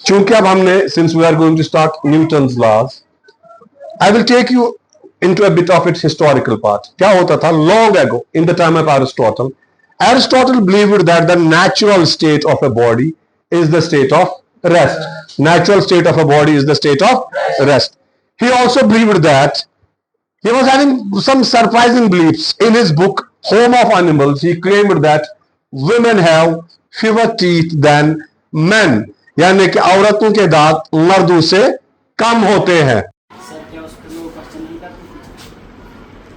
चूंकि अब हमने since we are going to start Newton's laws, I will take you into a bit of its historical part. क्या होता था long ago in the time of Aristotle? Aristotle believed that the natural state of a body is the state of rest. Natural state of a body is the state of rest. He also believed that he was having some surprising beliefs. In his book Home of Animals, he claimed that women have fewer teeth than men. यानी कि औरतों के दांत मर्दों से कम होते हैं.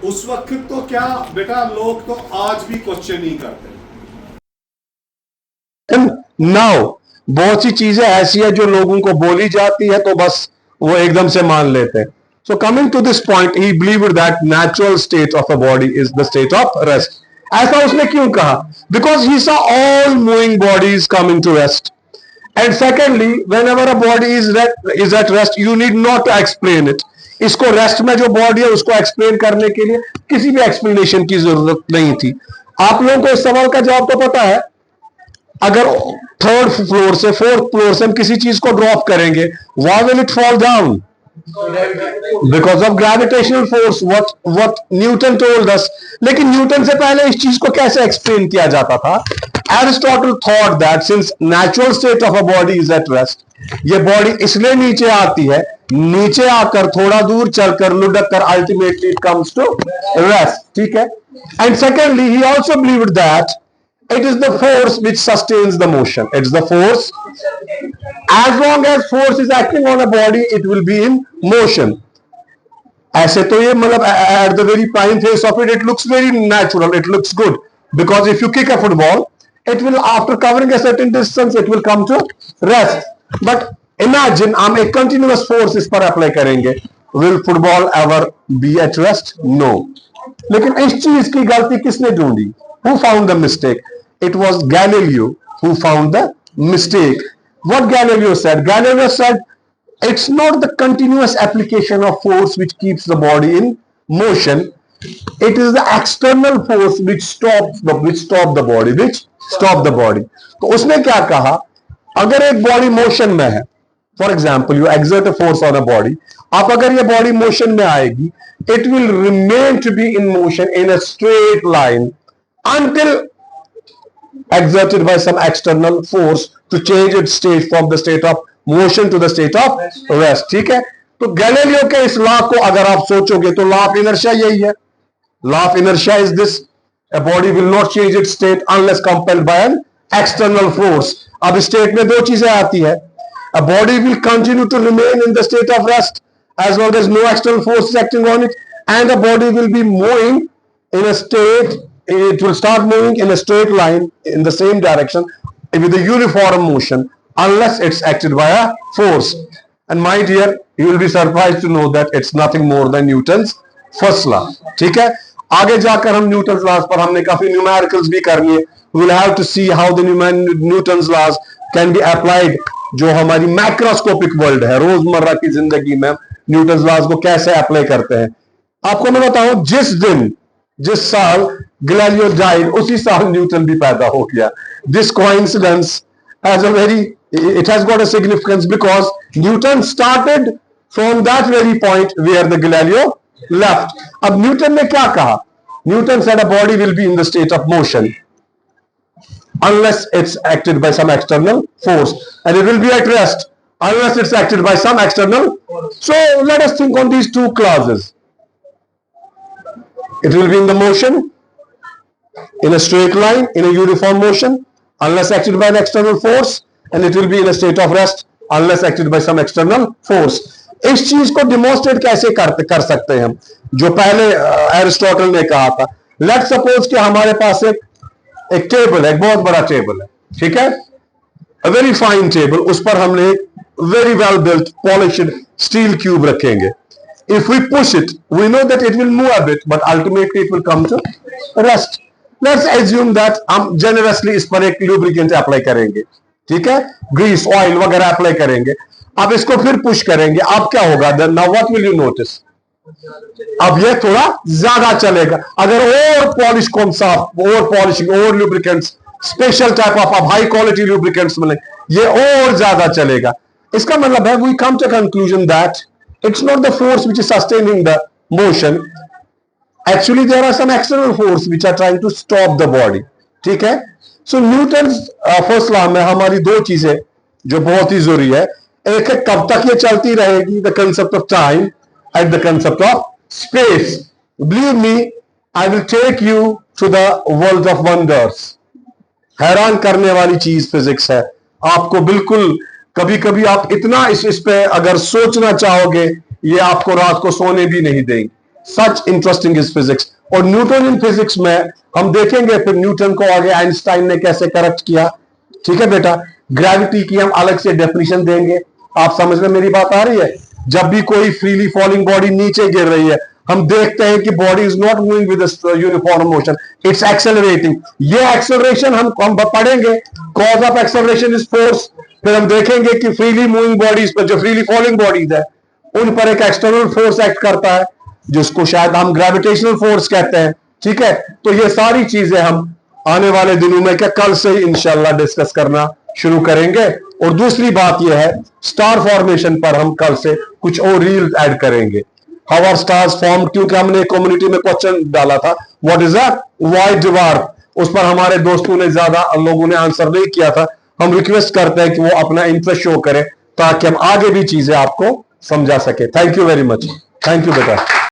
उस वक्त तो क्या बेटा, लोग तो आज भी क्वेश्चन नहीं करते. नाउ बहुत सी चीजें ऐसी है जो लोगों को बोली जाती है तो बस वो एकदम से मान लेते हैं. So coming to this point, he believed that natural state of a body is the state of rest. ऐसा उसने क्यों कहा? Because he saw all moving bodies coming to rest. And secondly, whenever a body is at rest, you need not to explain it. इसको rest में जो body है उसको explain करने के लिए किसी भी एक्सप्लेनेशन की जरूरत नहीं थी. आप लोगों को इस सवाल का जवाब तो पता है. अगर थर्ड फ्लोर से फोर्थ फ्लोर से हम किसी चीज को ड्रॉप करेंगे, why will it fall down? Because of gravitational force, what Newton told us. लेकिन न्यूटन से पहले इस चीज को कैसे एक्सप्लेन किया जाता था? Aristotle thought that since natural state of a body is at rest, ये बॉडी इसलिए नीचे आती है, नीचे आकर थोड़ा दूर चलकर लुढ़क कर ultimately it comes to rest. ठीक है. And secondly, he also believed that it is the force which sustains the motion. It's the force. As long as force is acting on a body, it will be in motion. ऐसे तो ये मतलब at the very prime face of it, it looks very natural. It looks good because if you kick a football, it will, after covering a certain distance, it will come to rest. But imagine हम एक continuous force इस पर apply करेंगे. Will football ever be at rest? No. लेकिन इस चीज की गलती किसने ढूंढी? Who found the mistake? It was Galileo who found the mistake. What Galileo said? Galileo said it's not the continuous application of force which keeps the body in motion. It is the external force which stop the body. तो उसने क्या कहा? अगर एक body motion में है, for example you exert a force on a body, आप अगर ये बॉडी मोशन में आएगी, it will remain to be in motion in a straight line until exerted by some external force to change its state from the state of motion to the state of rest. ठीक है. तो Galileo के इस law को अगर आप सोचोगे तो लॉ ऑफ इनर्शिया यही है. Law of inertia is this: a body will not change its state unless compelled by an external force. अब स्टेट में दो चीजें आती है. A body will continue to remain in the state of rest as long as no external force is acting on it, and the body will be moving in a state, it will start moving in a straight line in the same direction with a uniform motion unless it's acted by a force. And my dear, you will be surprised to know that it's nothing more than Newton's first law. ठीक है. आगे जाकर हम Newton's laws पर हमने काफी numericals भी करनी है. We will have to see how the Newton's laws can be applied. जो हमारी मैक्रोस्कोपिक वर्ल्ड है, रोजमर्रा की जिंदगी में न्यूटन्स लॉज को कैसे अप्लाई करते हैं. आपको मैं बताऊं, जिस साल गैलीलियो डाइड उसी साल न्यूटन भी पैदा हो गया. This coincidence has a very, it has got a significance because Newton started from that very point where the Galileo left. अब न्यूटन ने क्या कहा? Newton said a body will be in the state of motion unless it's acted by some external force, and it will be at rest unless it's acted by some external. So let us think on these two clauses. It will be in the motion in a straight line in a uniform motion unless acted by an external force, and it will be in a state of rest unless acted by some external force. इस चीज को demonstrate कैसे कर सकते हैं हम? जो पहले एरिस्टोटल ने कहा था. लेट्स सपोज कि हमारे पास एक टेबल है, एक बहुत बड़ा टेबल है. ठीक है. A very fine table. उस पर हमने एक very well built polished steel cube रखेंगे. If we push it, we know that it will move a bit, but ultimately it will come to rest. Let's assume that हम generously इस पर एक lubricant apply करेंगे. ठीक है. Greece, oil वगैरह apply करेंगे. अब इसको फिर पुश करेंगे. अब क्या होगा? Then now what will you notice? अब ये थोड़ा ज्यादा चलेगा. अगर और पॉलिश को हम साफ, और पॉलिशिंग, और lubricants, special type of high quality lubricants मिले, ये और ज्यादा चलेगा. इसका मतलब है we come to conclusion that it's not the force which is sustaining the motion, actually there are some external force which are trying to stop the body. ठीक है, सो न्यूटन फर्स्ट लॉ में हमारी दो चीजें जो बहुत ही जरूरी है, एक है कब तक ये चलती रहेगी, the concept of time and the concept of space. Believe me, I will take you to the world of wonders. हैरान करने वाली चीज फिजिक्स है, आपको बिल्कुल कभी कभी आप इतना इस पे अगर सोचना चाहोगे ये आपको रात को सोने भी नहीं देंगे। Such interesting is physics. और न्यूटन इन फिजिक्स में हम देखेंगे फिर न्यूटन को आगे आइंस्टाइन ने कैसे करेक्ट किया। ठीक है बेटा, ग्रेविटी की हम अलग से डेफिनेशन देंगे। आप समझ में मेरी बात आ रही है? जब भी कोई फ्रीली फॉलिंग बॉडी नीचे गिर रही है, हम देखते हैं कि body is not moving with uniform motion, it's accelerating. ये एक्सेलरेशन हम पढ़ेंगे, cause of acceleration is force. फिर हम देखेंगे कि फ्रीली मूविंग बॉडीज पर, जो फ्रीली फॉलिंग बॉडीज है, उन पर एक एक्सटर्नल फोर्स एक्ट करता है जिसको शायद हम ग्रेविटेशनल फोर्स कहते हैं। ठीक है, तो ये सारी चीजें हम आने वाले दिनों में क्या कल से इंशाल्लाह डिस्कस करना शुरू करेंगे। और दूसरी बात यह है, स्टार फॉर्मेशन पर हम कल से कुछ और रील ऐड करेंगे। हाउ आर स्टार्स फॉर्म, क्योंकि हमने कम्युनिटी में क्वेश्चन डाला था what is a white dwarf, उस पर हमारे दोस्तों ने, ज्यादा लोगों ने आंसर नहीं किया था। हम रिक्वेस्ट करते हैं कि वो अपना इंटरेस्ट शो करें ताकि हम आगे भी चीजें आपको समझा सके। Thank you very much. Thank you बेटा।